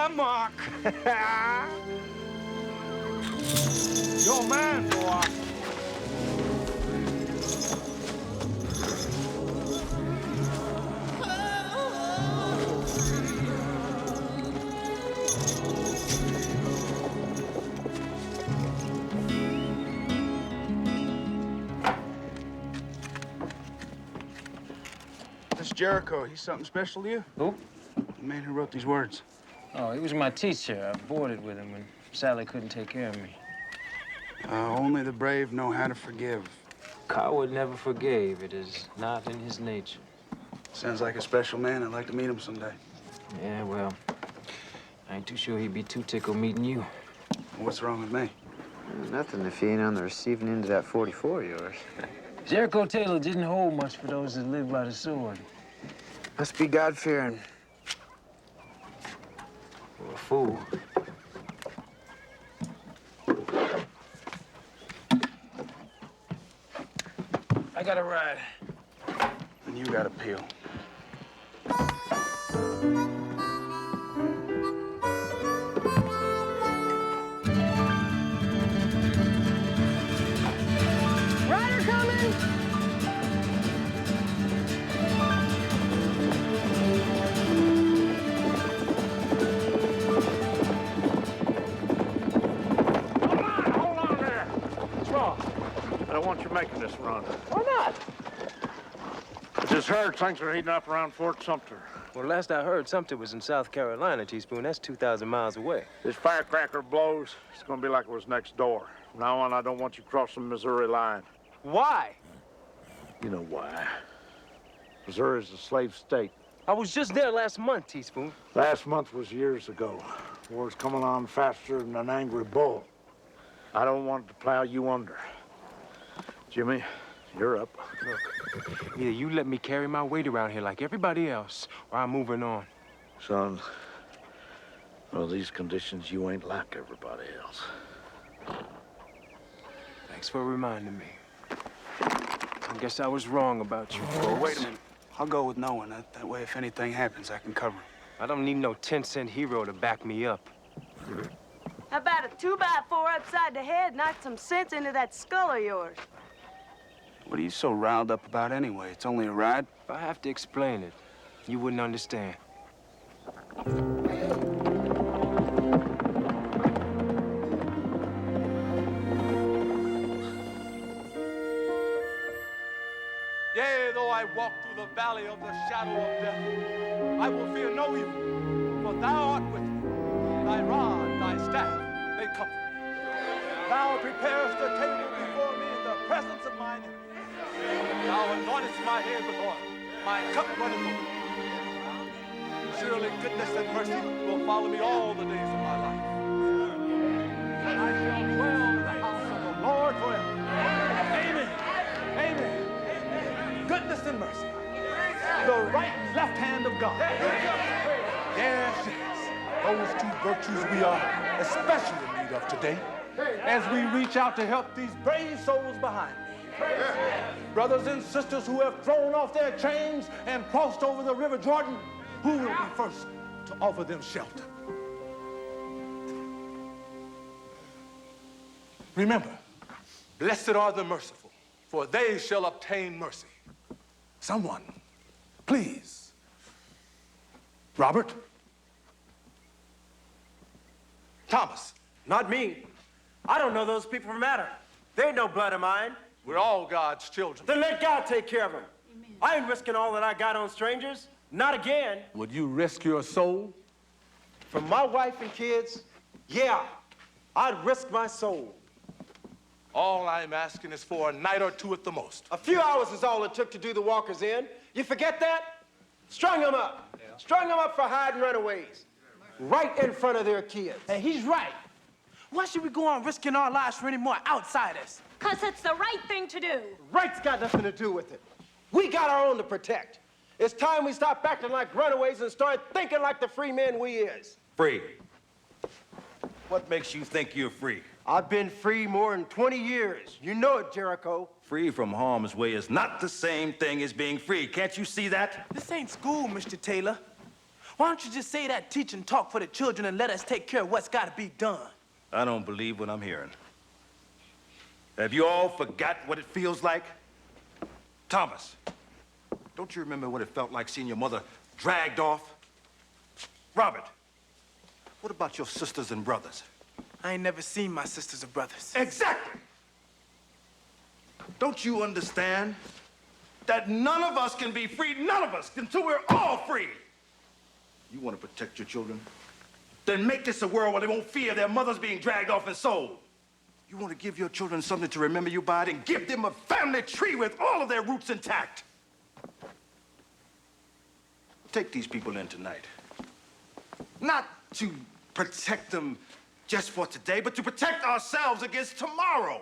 my mark. Your man, boy. This Jericho, he's something special to you? Who? The man who wrote these words. Oh, he was my teacher. I boarded with him when Sally couldn't take care of me. Only the brave know how to forgive. Coward never forgave. It is not in his nature. Sounds like a special man. I'd like to meet him someday. Yeah, well, I ain't too sure he'd be too tickled meeting you. What's wrong with me? Nothing if you ain't on the receiving end of that 44 of yours. Jericho Taylor didn't hold much for those that live by the sword. Must be God-fearing. Or a fool. I got a ride. And you got a peel. Rider coming! Hold on there. What's wrong? I don't want you making this run. Why not? I just heard things are heating up around Fort Sumter. Well, last I heard, Sumter was in South Carolina, Teaspoon. That's 2,000 miles away. This firecracker blows, it's gonna be like it was next door. From now on, I don't want you crossing the Missouri line. Why? You know why. Missouri's a slave state. I was just there last month, Teaspoon. Last month was years ago. War's coming on faster than an angry bull. I don't want to plow you under. Jimmy, you're up. Look, either you let me carry my weight around here like everybody else, or I'm moving on. Son, well, these conditions, you ain't like everybody else. Thanks for reminding me. I guess I was wrong about you. Well, wait a minute. I'll go with no one. That way, if anything happens, I can cover him. I don't need no 10-cent hero to back me up. How about a 2x4 upside the head? Knock some sense into that skull of yours. What are you so riled up about anyway? It's only a ride. If I have to explain it, you wouldn't understand. Yea, though I walk through the valley of the shadow of death, I will fear no evil, for thou art with me. Thy rod, thy staff, they comfort me. Thou preparest a table before me in the presence of mine enemies. Thou anointest my head with oil, my cup runneth over. Surely goodness and mercy will follow me all the days of my life. And I shall dwell in the house of the Lord forever. Amen. Amen. Goodness and mercy. The right and left hand of God. Yes, yes. Those two virtues we are especially in need of today as we reach out to help these brave souls behind me. Brothers and sisters who have thrown off their chains and crossed over the River Jordan, who will be first to offer them shelter? Remember, blessed are the merciful, for they shall obtain mercy. Someone, please. Robert? Thomas? Not me. I don't know those people from Adam. They ain't no blood of mine. We're all God's children. Then let God take care of them. Amen. I ain't risking all that I got on strangers. Not again. Would you risk your soul? For my wife and kids, yeah, I'd risk my soul. All I'm asking is for a night or two at the most. A few hours is all it took to do the walkers in. You forget that? Strung them up. Yeah. Strung them up for hiding runaways. Right in front of their kids. Hey, he's right. Why should we go on risking our lives for any more outsiders? 'Cause it's the right thing to do. Right's got nothing to do with it. We got our own to protect. It's time we stop acting like runaways and start thinking like the free men we is. Free? What makes you think you're free? I've been free more than 20 years. You know it, Jericho. Free from harm's way is not the same thing as being free. Can't you see that? This ain't school, Mr. Taylor. Why don't you just say that teach and talk for the children and let us take care of what's got to be done? I don't believe what I'm hearing. Have you all forgot what it feels like? Thomas, don't you remember what it felt like seeing your mother dragged off? Robert, what about your sisters and brothers? I ain't never seen my sisters or brothers. Exactly. Don't you understand that none of us can be free, none of us, until we're all free? You want to protect your children? Then make this a world where they won't fear their mothers being dragged off and sold. You want to give your children something to remember you by, and give them a family tree with all of their roots intact. Take these people in tonight. Not to protect them just for today, but to protect ourselves against tomorrow.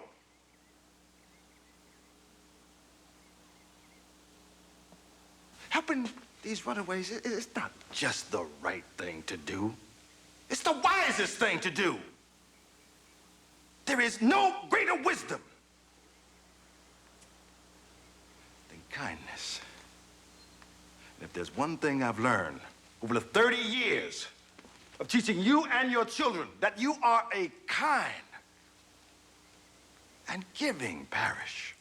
Helping these runaways is not just the right thing to do. It's the wisest thing to do. There is no greater wisdom than kindness. And if there's one thing I've learned over the 30 years of teaching you and your children, that you are a kind and giving parish.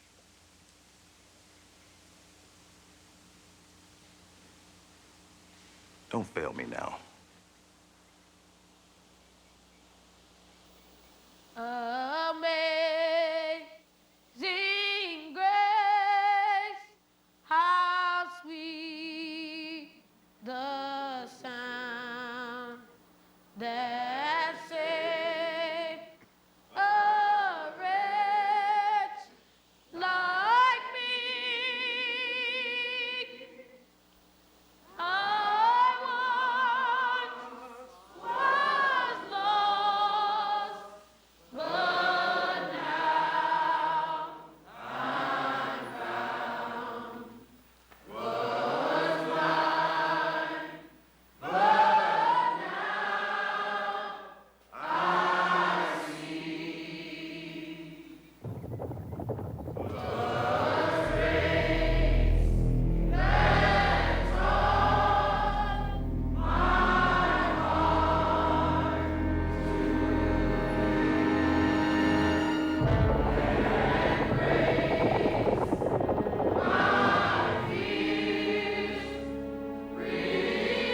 Don't fail me now. Amazing grace, how sweet the sound that saved a wretch like me. I once was lost, but now I'm found. Was blind, but now I see. Was raised and taught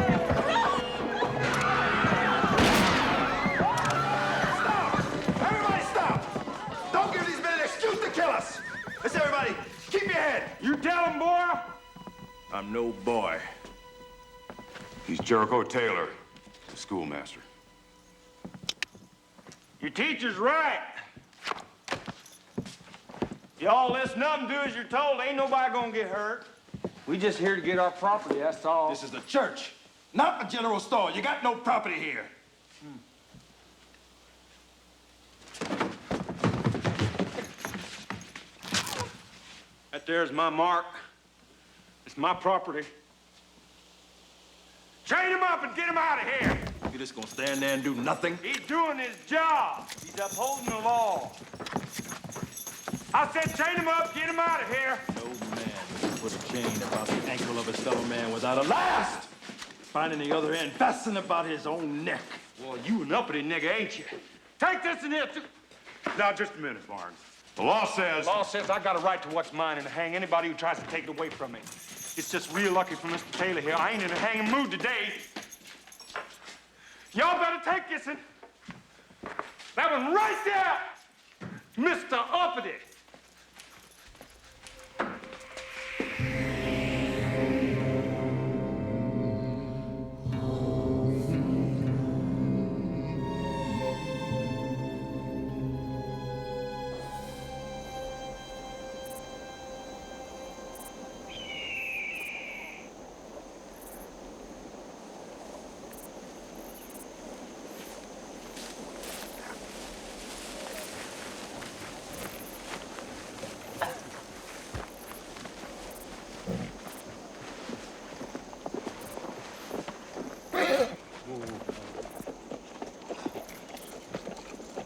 my heart Everybody stop! Don't give these men an excuse to kill us! Let's everybody, keep your head! You tell him, boy. I'm no boy. He's Jericho Taylor, the schoolmaster. Your teacher's right. Y'all listen up and do as you're told. Ain't nobody gonna get hurt. We just here to get our property, that's all. This is the church, not a general store. You got no property here. That there's my mark. It's my property. Train him up and get him out of here. You just gonna stand there and do nothing? He's doing his job. He's upholding the law. I said train him up, get him out of here. No man can put a chain about the ankle of his fellow man without a last. finding the other end, fastened about his own neck. Well, you an uppity nigga, ain't you? Take this in here, too. Now, just a minute, Barnes. The law says... The law says I got a right to what's mine and to hang anybody who tries to take it away from me. It's just real lucky for Mr. Taylor here. I ain't in a hanging mood today. Y'all better take this and... That one right there, Mr. Uppity.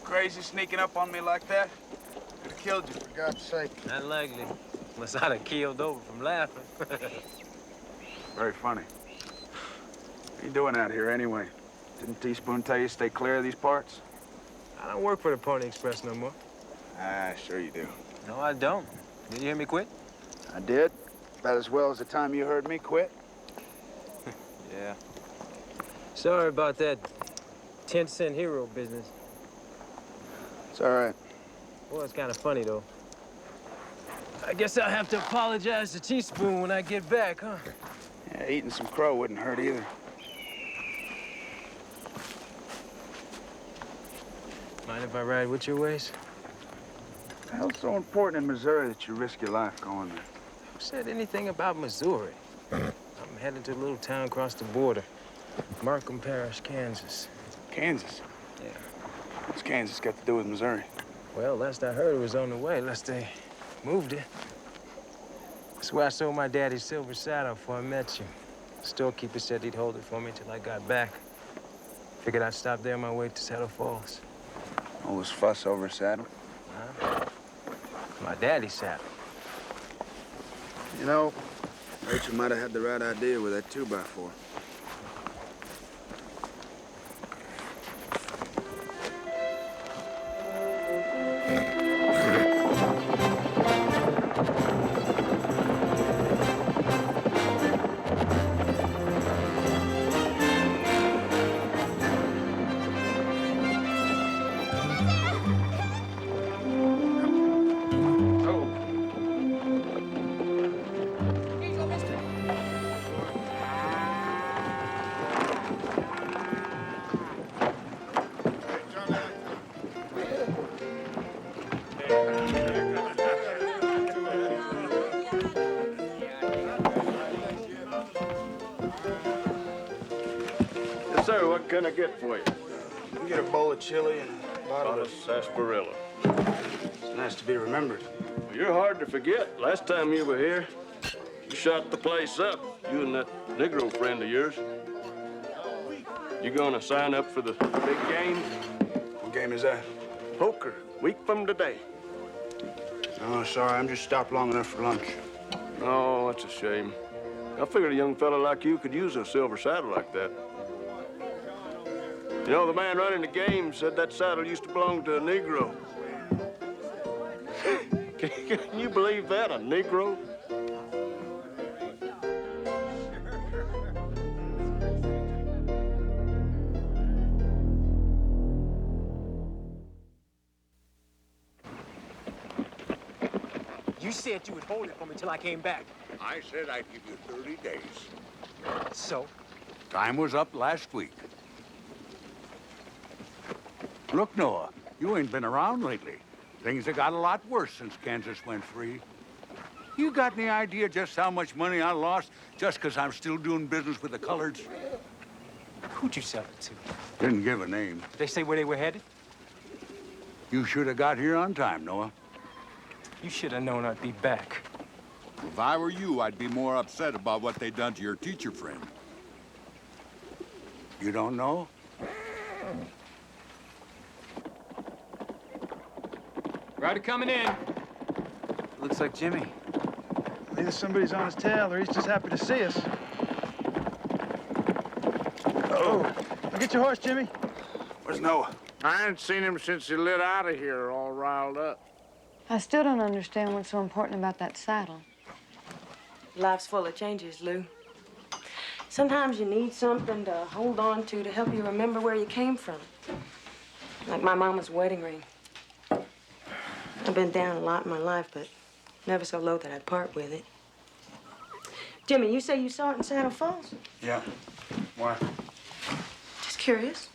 Crazy sneaking up on me like that? Could have killed you, for God's sake. Not likely. Unless I'd have keeled over from laughing. Very funny. What are you doing out here anyway? Didn't Teaspoon tell you to stay clear of these parts? I don't work for the Pony Express no more. Ah, sure you do. No, I don't. Did you hear me quit? I did. About as well as the time you heard me quit. Yeah. Sorry about that 10-cent hero business. It's all right. Well, it's kind of funny, though. I guess I'll have to apologize to Teaspoon when I get back, huh? Yeah, eating some crow wouldn't hurt either. Mind if I ride with your ways? The hell's so important in Missouri that you risk your life going there? Who said anything about Missouri? I'm headed to a little town across the border. Markham Parish, Kansas. Kansas? Yeah. What's Kansas got to do with Missouri? Well, last I heard it was on the way, unless they moved it. That's where I sold my daddy's silver saddle before I met you. Storekeeper said he'd hold it for me till I got back. Figured I'd stop there on my way to Saddle Falls. All this fuss over a saddle? Huh? My daddy's saddle. You know, Rachel might have had the right idea with that 2x4. Yes, sir. What can I get for you? You can get a bowl of chili and a bottle of sarsaparilla. It's nice to be remembered. Well, you're hard to forget. Last time you were here, you shot the place up, you and that Negro friend of yours. You gonna sign up for the big game? What game is that? Poker, week from today. Oh, sorry, I'm just stopped long enough for lunch. Oh, that's a shame. I figured a young fella like you could use a silver saddle like that. You know, the man running the game said that saddle used to belong to a Negro. Can you believe that, a Negro? You said you would hold it for me till I came back. I said I'd give you 30 days. So? Time was up last week. Look, Noah, you ain't been around lately. Things have got a lot worse since Kansas went free. You got any idea just how much money I lost just because I'm still doing business with the coloreds? Who'd you sell it to? Didn't give a name. Did they say where they were headed? You should have got here on time, Noah. You should have known I'd be back. If I were you, I'd be more upset about what they done to your teacher friend. You don't know? Rider coming in. Looks like Jimmy. Either somebody's on his tail or he's just happy to see us. Look at your horse, Jimmy. Where's Noah? I ain't seen him since he lit out of here all riled up. I still don't understand what's so important about that saddle. Life's full of changes, Lou. Sometimes you need something to hold on to help you remember where you came from. Like my mama's wedding ring. I've been down a lot in my life, but never so low that I'd part with it. Jimmy, you say you saw it in Saddle Falls? Yeah. Why? Just curious.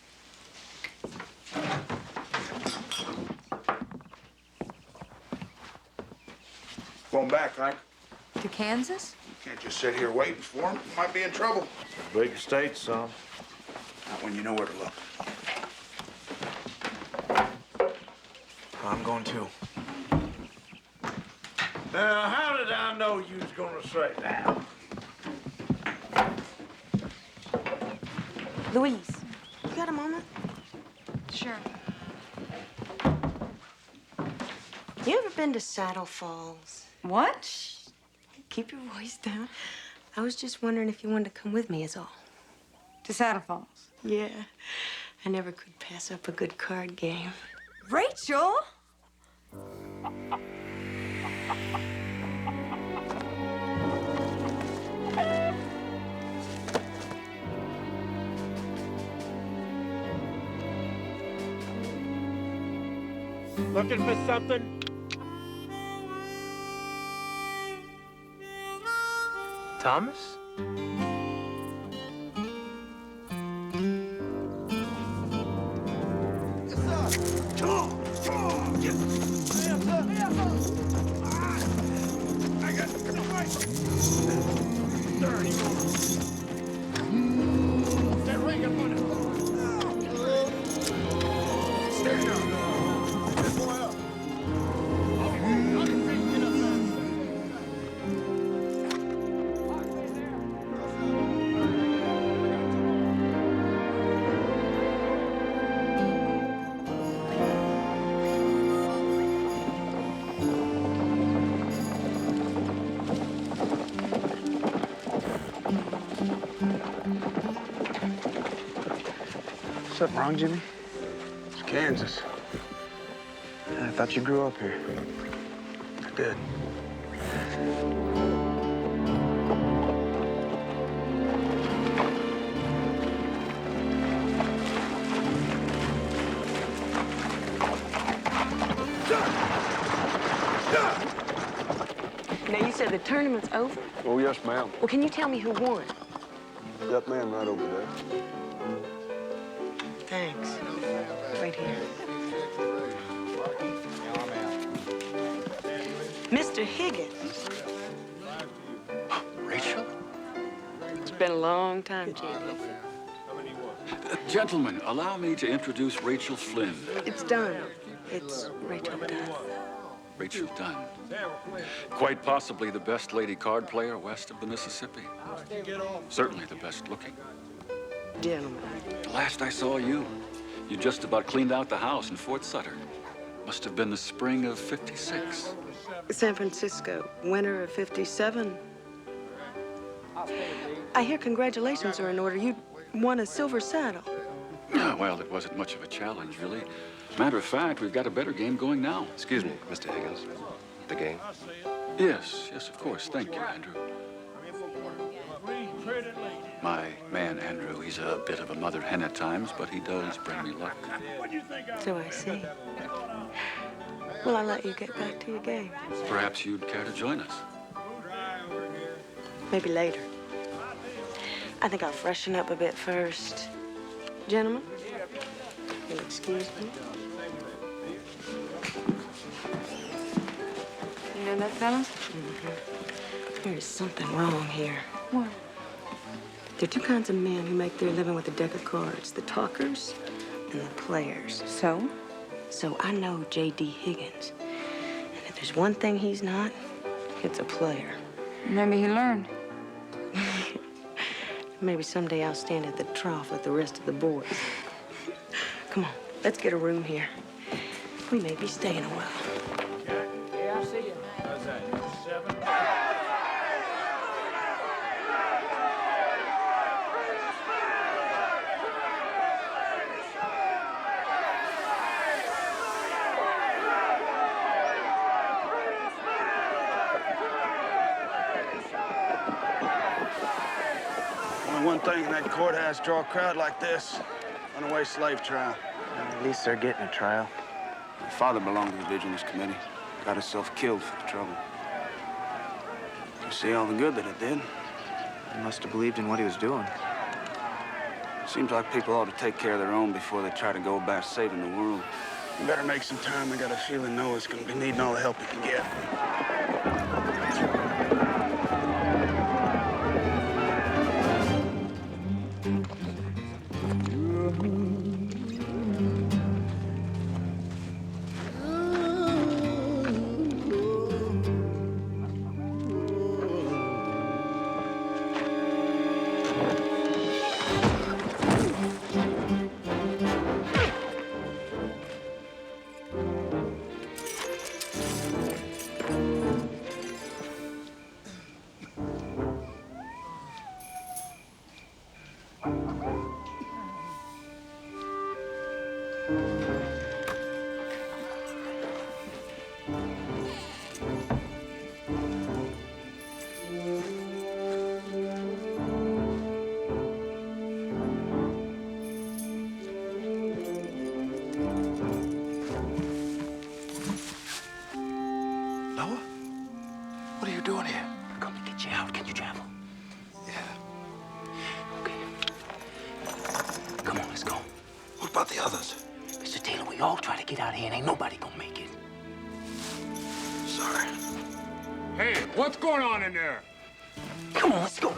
Going back, Ike. To Kansas? Can't just sit here waiting for him. Might be in trouble. Big estate, son. Not when you know where to look. I'm going too. Now, how did I know you was gonna say that? Louise, you got a moment? Sure. You ever been to Saddle Falls? What? Shh. Keep your voice down. I was just wondering if you wanted to come with me is all. To Saddle Falls? Yeah. I never could pass up a good card game. Rachel! Looking for something? Thomas? Something wrong, Jimmy? It's Kansas. I thought you grew up here. I did. Now, you said the tournament's over? Oh, yes, ma'am. Well, can you tell me who won? That man right over there. Thanks. Right here. Mr. Higgins. Rachel? It's been a long time, champion. Gentlemen, allow me to introduce Rachel Flynn. It's done. It's Rachel Dunn. Rachel Dunn. Quite possibly the best lady card player west of the Mississippi. Certainly the best looking. Gentlemen. The last I saw you just about cleaned out the house in Fort Sutter. Must have been the spring of '56. San Francisco, winter of '57. I hear congratulations are in order. You won a silver saddle. Well, it wasn't much of a challenge, really. Matter of fact, we've got a better game going now. Excuse me, Mr. Higgins. The game? Yes, of course. Thank you, Andrew. My man, Andrew, he's a bit of a mother hen at times, but he does bring me luck. So I see. Well, I'll let you get back to your game. Perhaps you'd care to join us. Maybe later. I think I'll freshen up a bit first. Gentlemen, you'll excuse me. You know that fella? Mm-hmm. There's something wrong here. What? There are two kinds of men who make their living with a deck of cards. The talkers and the players. So? So I know J.D. Higgins. And if there's one thing he's not, it's a player. Maybe he learned. Maybe someday I'll stand at the trough with the rest of the boys. Come on, let's get a room here. We may be staying a while. Yeah, I see you. How's that? 7? Only one thing in that courthouse draw a crowd like this. Runaway slave trial. At least they're getting a trial. My father belonged to the Vigilance Committee. Got himself killed for the trouble. You see all the good that it did. He must have believed in what he was doing. Seems like people ought to take care of their own before they try to go about saving the world. You better make some time. I got a feeling Noah's gonna be needing all the help he can get. What are you doing here? I'm coming to get you out. Can you travel? Yeah. Okay. Come on, let's go. What about the others? Mr. Taylor, we all try to get out of here and ain't nobody gonna make it. Sorry. Hey, what's going on in there? Come on, let's go.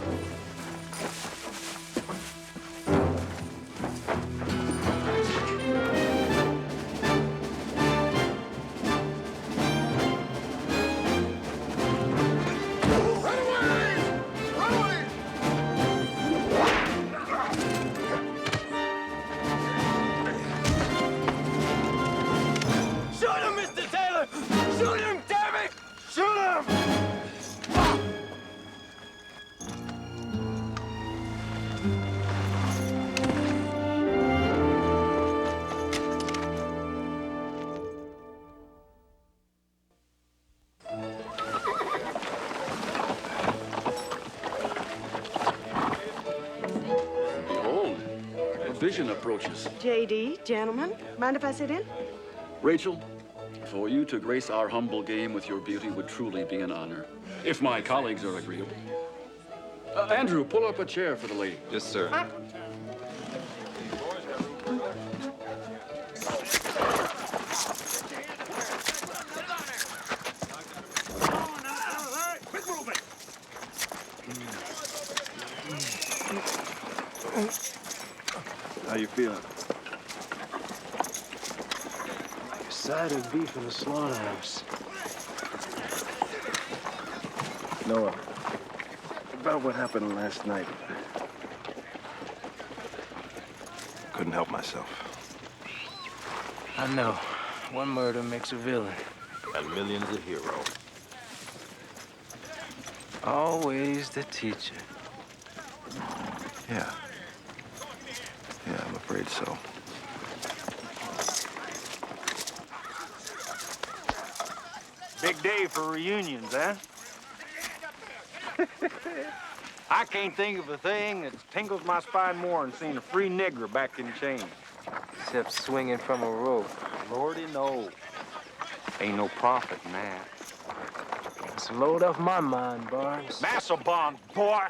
Vision approaches. J.D., gentlemen, mind if I sit in? Rachel, for you to grace our humble game with your beauty would truly be an honor, if my colleagues are agreeable. Andrew, pull up a chair for the lady. Yes, sir. How you feeling? Like a side of beef in a slaughterhouse. Noah, about what happened last night. Couldn't help myself. I know. One murder makes a villain. And millions a hero. Always the teacher. Yeah. Yeah, I'm afraid so. Big day for reunions, huh? I can't think of a thing that tingles my spine more than seeing a free nigger back in chains. Except swinging from a rope. Lordy knows. Ain't no profit in that. It's a load off my mind, Barnes. Massa bond, boy.